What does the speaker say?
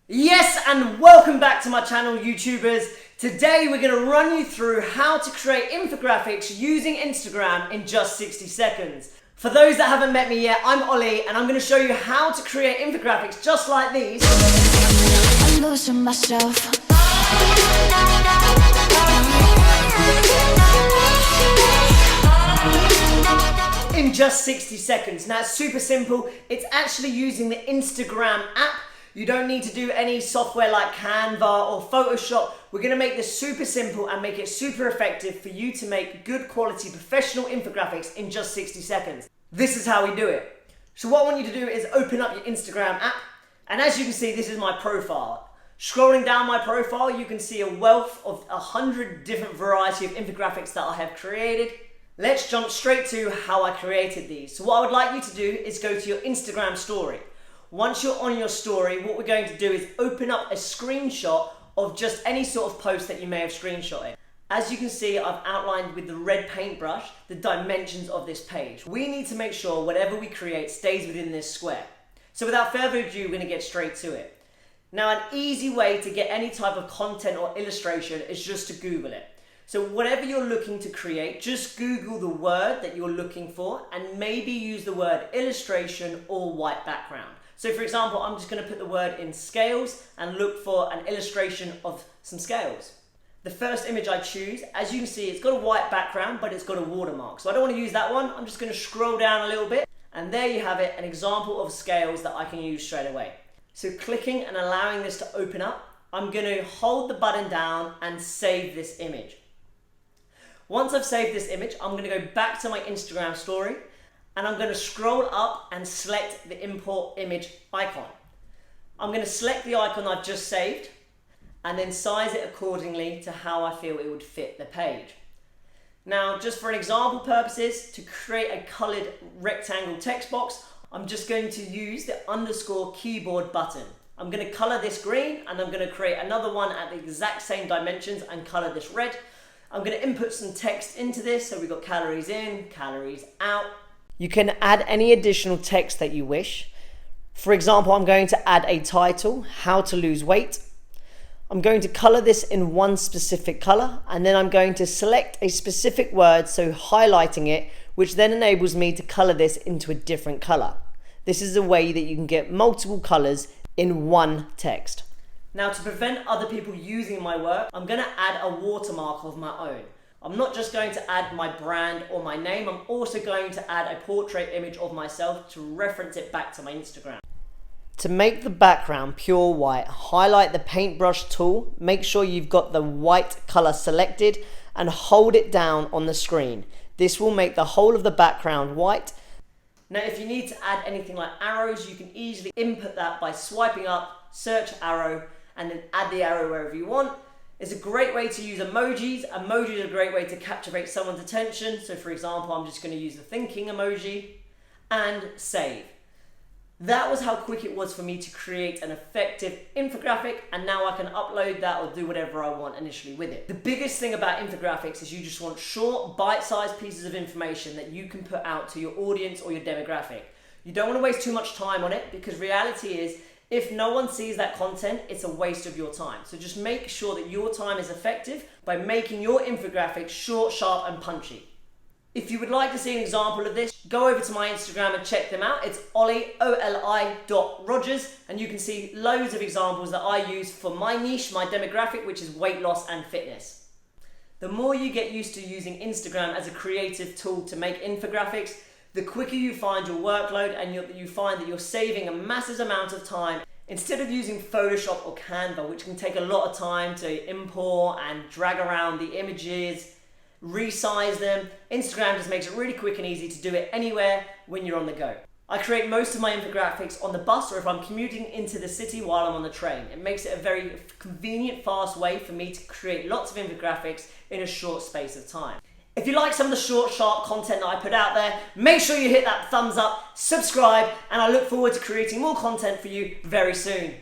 Yes, and welcome back to my channel, YouTubers. Today we're going to run you through how to create infographics using Instagram in just 60 seconds. For those that haven't met me yet, I'm Ollie and I'm going to show you how to create infographics just like these. I'm losing myself. In just 60 seconds. Now it's super simple. It's actually using the Instagram app. You don't need to do any software like Canva or Photoshop. We're going to make this super simple and make it super effective for you to make good quality professional infographics in just 60 seconds. This is how we do it. So what I want you to do is open up your Instagram app, and as you can see, this is my profile. Scrolling down my profile, you can see a wealth of 100 different variety of infographics that I have created. Let's jump straight to how I created these. So what I would like you to do is go to your Instagram story. Once you're on your story, what we're going to do is open up a screenshot of just any sort of post that you may have screenshotted. As you can see, I've outlined with the red paintbrush the dimensions of this page. We need to make sure whatever we create stays within this square. So without further ado, we're going to get straight to it. Now, an easy way to get any type of content or illustration is just to Google it. So whatever you're looking to create, just Google the word that you're looking for and maybe use the word illustration or white background. So for example, I'm just going to put the word in scales and look for an illustration of some scales. The first image I choose, as you can see, it's got a white background, but it's got a watermark. So I don't want to use that one. I'm just going to scroll down a little bit. And there you have it, an example of scales that I can use straight away. So clicking and allowing this to open up, I'm going to hold the button down and save this image. Once I've saved this image, I'm going to go back to my Instagram story and I'm going to scroll up and select the import image icon. I'm going to select the icon I've just saved and then size it accordingly to how I feel it would fit the page. Now, just for an example purposes, to create a colored rectangle text box, I'm just going to use the underscore keyboard button. I'm going to color this green and I'm going to create another one at the exact same dimensions and color this red. I'm going to input some text into this, so we've got calories in, calories out. You can add any additional text that you wish. For example, I'm going to add a title, how to lose weight. I'm going to color this in one specific color, and then I'm going to select a specific word, so highlighting it, which then enables me to color this into a different color. This is a way that you can get multiple colors in one text. Now, to prevent other people using my work, I'm going to add a watermark of my own. I'm not just going to add my brand or my name, I'm also going to add a portrait image of myself to reference it back to my Instagram. To make the background pure white, highlight the paintbrush tool, make sure you've got the white color selected and hold it down on the screen. This will make the whole of the background white. Now, if you need to add anything like arrows, you can easily input that by swiping up, search arrow, and then add the arrow wherever you want. It's a great way to use emojis. Emojis are a great way to captivate someone's attention. So for example, I'm just going to use the thinking emoji and save. That was how quick it was for me to create an effective infographic, and now I can upload that or do whatever I want initially with it. The biggest thing about infographics is you just want short, bite-sized pieces of information that you can put out to your audience or your demographic. You don't want to waste too much time on it, because reality is, if no one sees that content, it's a waste of your time. So just make sure that your time is effective by making your infographics short, sharp, and punchy. If you would like to see an example of this, go over to my Instagram and check them out. It's Oli.Rogers, and you can see loads of examples that I use for my niche, my demographic, which is weight loss and fitness. The more you get used to using Instagram as a creative tool to make infographics, the quicker you find your workload and you find that you're saving a massive amount of time. Instead of using Photoshop or Canva, which can take a lot of time to import and drag around the images, resize them, Instagram just makes it really quick and easy to do it anywhere when you're on the go. I create most of my infographics on the bus or if I'm commuting into the city while I'm on the train. It makes it a very convenient, fast way for me to create lots of infographics in a short space of time. If you like some of the short, sharp content that I put out there, make sure you hit that thumbs up, subscribe, and I look forward to creating more content for you very soon.